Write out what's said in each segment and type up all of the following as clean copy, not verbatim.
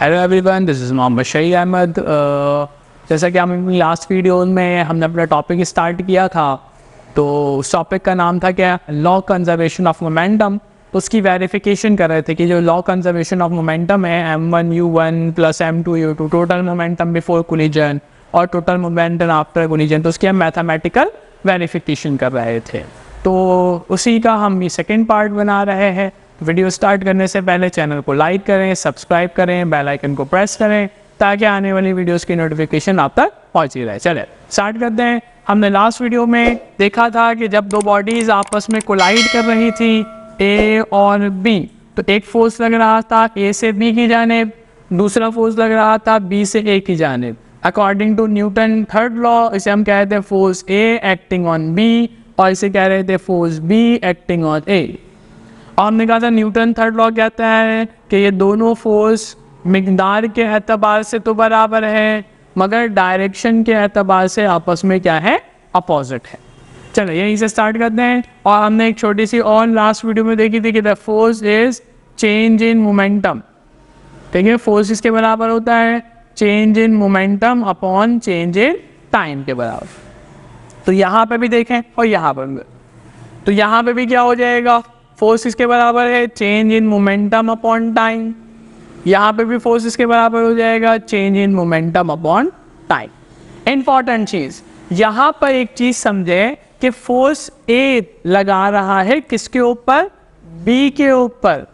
Hello everyone, this is Mohammad Shahid Ahmed. जैसा कि हम लास्ट वीडियो में हमने अपना टॉपिक स्टार्ट किया था, तो उस टॉपिक का नाम था क्या, लॉ कंजर्वेशन ऑफ मोमेंटम। तो उसकी वेरिफिकेशन कर रहे थे कि जो लॉ कंजर्वेशन ऑफ मोमेंटम है m1u1 plus m2u2 total momentum before collision और टोटल मोमेंटम आफ्टर कोलिजन, तो उसकी हम मैथमेटिकल वेरिफिकेशन कर रहे थे। तो उसी का हम ये सेकेंड पार्ट बना रहे हैं। वीडियो स्टार्ट करने से पहले चैनल को लाइक करें, सब्सक्राइब करें, बेल आइकन को प्रेस करें ताकि आने वाली वीडियोस की नोटिफिकेशन आप तक पहुंची रहे। चले स्टार्ट करते हैं। हमने लास्ट वीडियो में देखा था कि जब दो बॉडीज आपस में कोलाइड कर रही थी ए और बी, तो एक फोर्स लग रहा था ए से बी की जानिब, दूसरा फोर्स लग रहा था बी से ए की जानिब। According to Newton third law इसे हम कह रहे थे force A acting on B और इसे कह रहे थे force B acting on A. और हमने कहा था न्यूटन थर्ड लॉ कहता है कि ये दोनों फोर्स मिकदार के एतबार से तो बराबर है मगर डायरेक्शन के एतबार से आपस में क्या है, अपोजिट है। चलो यहीं से स्टार्ट करते हैं। और हमने एक छोटी सी और लास्ट वीडियो में देखी थी कि the force is change in momentum. ठीक है, फोर्स इसके बराबर होता है change in momentum upon change in time के बराबर। तो यहाँ पे भी देखें और यहाँ पर भी, तो यहाँ पे भी क्या हो जाएगा, फोर्स इसके बराबर है change in momentum upon time. यहाँ पे भी फोर्स इसके बराबर हो जाएगा change in momentum upon time. Important चीज यहाँ पर एक चीज समझे कि फोर्स ए लगा रहा है किसके ऊपर, बी के ऊपर।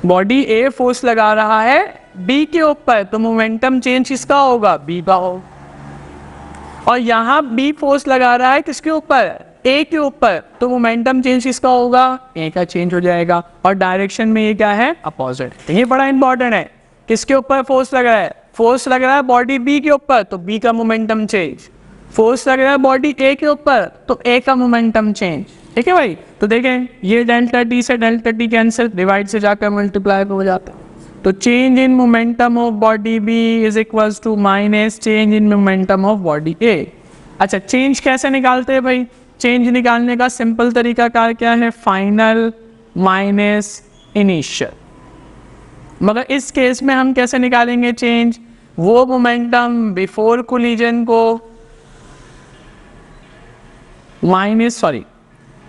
बॉडी ए फोर्स लगा रहा है बी के ऊपर, तो मोमेंटम चेंज किसका होगा, बी का होगा। और यहाँ बी फोर्स लगा रहा है किसके ऊपर, ए के ऊपर, तो मोमेंटम चेंज किसका होगा, ए का चेंज हो जाएगा। और डायरेक्शन में ये क्या है, अपोजिट। तो ये बड़ा इंपॉर्टेंट है, किसके ऊपर फोर्स लग रहा है, फोर्स लग रहा है बॉडी बी के ऊपर तो बी का मोमेंटम चेंज, फोर्स लग रहा है बॉडी ए के ऊपर तो ए का मोमेंटम चेंज। ठीक है भाई, तो देखें ये डेल्टा टी से डेल्टा टी कैंसिल, डिवाइड से जाकर मल्टीप्लाई हो जाता है। तो change in momentum of body B is equals to minus change in momentum of body A. अच्छा, चेंज कैसे निकालते हैं भाई, चेंज निकालने का सिंपल तरीका कार क्या है, फाइनल माइनस इनिशियल। मगर इस केस में हम कैसे निकालेंगे चेंज, वो मोमेंटम बिफोर कोलिजन को माइनस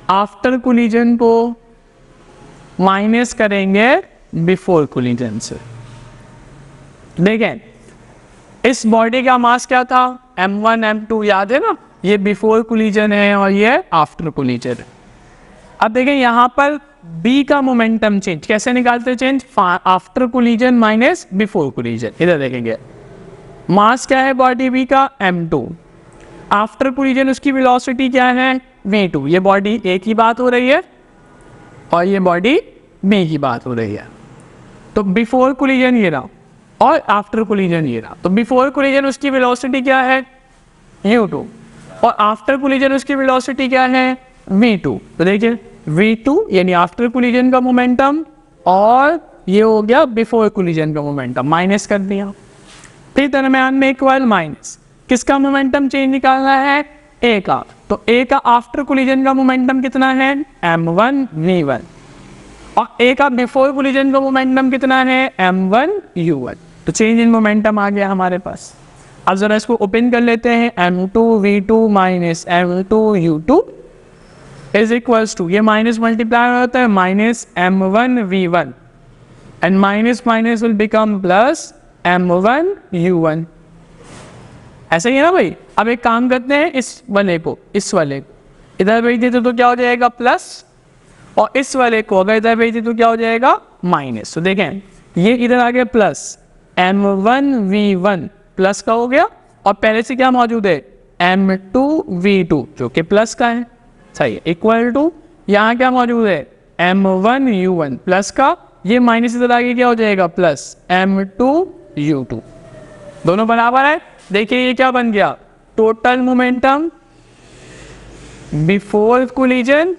आफ्टर कोलिजन को माइनस करेंगे बिफोर कोलिजन से। देखें इस बॉडी का मास क्या था, m1 m2 याद है ना, ये बिफोर कोलिजन है और ये आफ्टर कोलिजन है। अब देखें यहाँ पर B का मोमेंटम चेंज कैसे निकालते हैं, change after collision minus before collision. इधर देखेंगे मास क्या है बॉडी B का m2, आफ्टर कोलिजन उसकी वेलोसिटी क्या है v2। ये बॉडी A की बात हो रही है और ये बॉडी B की बात हो रही है। तो बिफोर कोलिजन ये रहा और आफ्टर कोलिजन ये रहा। तो बिफोर कोलिजन उसकी वेलोसिटी क्या है u2 और आफ्टर कोलिजन उसकी वेलोसिटी क्या है v2। तो देखिए v2 यानी आफ्टर कोलिजन का मोमेंटम और ये हो गया बिफोर कोलिजन का मोमेंटम, माइनस कर दिया। फिर दरम्यान में इक्वल माइनस, किसका मोमेंटम चेंज निकालना है, ए का। तो ए का आफ्टर कोलिजन का मोमेंटम कितना है m1 v1 और ए का बिफोर कोलिजन का मोमेंटम कितना है m1 u1। तो चेंज इन मोमेंटम आ गया हमारे पास। अब जरा इसको ओपन कर लेते हैं, m2 v2 minus m2 u2 is equals to, ये माइनस मल्टीप्लाई होता है minus m1 v1 and minus minus will become plus m1 u1। ऐसा ही है ना भाई। अब एक काम करते हैं, इस वाले को इस वाले को इधर भेज देते तो क्या हो जाएगा प्लस, और इस वाले को अगर इधर भेज देते तो क्या हो जाएगा माइनस। तो देखें ये इधर आ गया प्लस m1 v1 प्लस का हो गया और पहले से क्या मौजूद है m2 v2 जो कि प्लस का है, सही है, इक्वल टू यहाँ क्या मौजूद है m1 u1 प्लस का, ये माइनस इधर आगे क्या हो जाएगा प्लस m2 u2, दोनों बराबर है। देखिए ये क्या बन गया, टोटल मोमेंटम बिफोर कोलिजन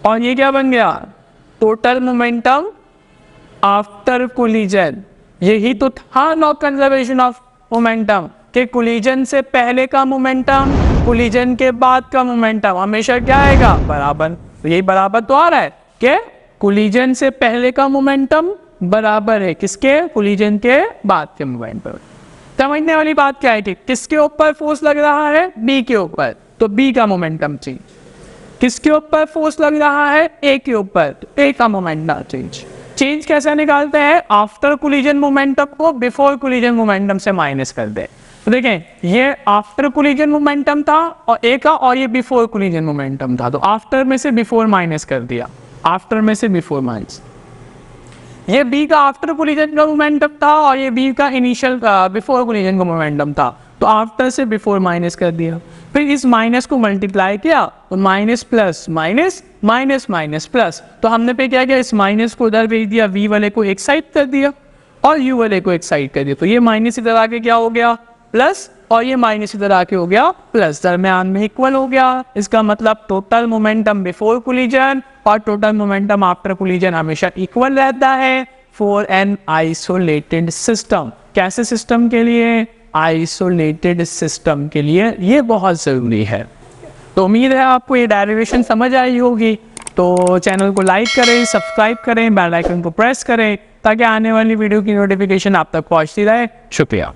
और ये क्या बन गया टोटल मोमेंटम आफ्टर कोलिजन। यही तो था लॉ कंजर्वेशन ऑफ मोमेंटम कि कोलिजन से पहले का मोमेंटम कोलिजन के बाद का मोमेंटम हमेशा क्या आएगा, बराबर। तो यही बराबर तो आ रहा है कि कोलिजन से पहले का मोमेंटम बराबर है किसके, कोलिजन के बाद के मोमेंटम। समझने वाली बात क्या है कि किसके ऊपर फोर्स लग रहा है, बी के ऊपर, तो बी का मोमेंटम चेंज। किसके ऊपर फोर्स लग रहा है, ए के ऊपर, तो ए का मोमेंटम चेंज। चेंज कैसे निकालते हैं, आफ्टर कोलिजन मोमेंटम को बिफोर कोलिजन मोमेंटम से माइनस कर दे। तो देखें ये आफ्टर कोलिजन मोमेंटम था और ए का, और ये बिफोर कोलिजन मोमेंटम था, तो आफ्टर में से बिफोर माइनस कर दिया, आफ्टर में से बिफोर माइनस। ये बी का आफ्टर कोलिजन का मोमेंटम था और ये बी का इनिशियल बिफोर कोलिजन का मोमेंटम था, तो आफ्टर से बिफोर माइनस कर दिया। फिर इस माइनस को मल्टीप्लाई किया तो minus plus minus minus minus plus, तो हमने पे क्या किया, इस माइनस को उधर भेज दिया, वी वाले को एक साइड कर दिया और यू वाले को एक साइड कर दिया, तो ये माइनस इधर आके क्या हो गया प्लस, और ये माइनस इधर आके हो गया प्लस, दरम्यान में इक्वल हो गया। इसका मतलब टोटल मोमेंटम बिफोर कोलिजन और टोटल मोमेंटम आफ्टर कोलिजन हमेशा इक्वल रहता है फॉर एन आइसोलेटेड सिस्टम। कैसे सिस्टम के लिए, आइसोलेटेड सिस्टम के लिए ये बहुत ज़रूरी है। तो उम्मीद है आपको ये डेरिवेशन समझ आई होगी। तो चैनल को लाइक करें, सब्सक्राइब करें, बेल आइकन को प्रेस करें ताकि आने वाली वीडियो की नोटिफिकेशन आप तक पहुंचती रहे। शुक्रिया।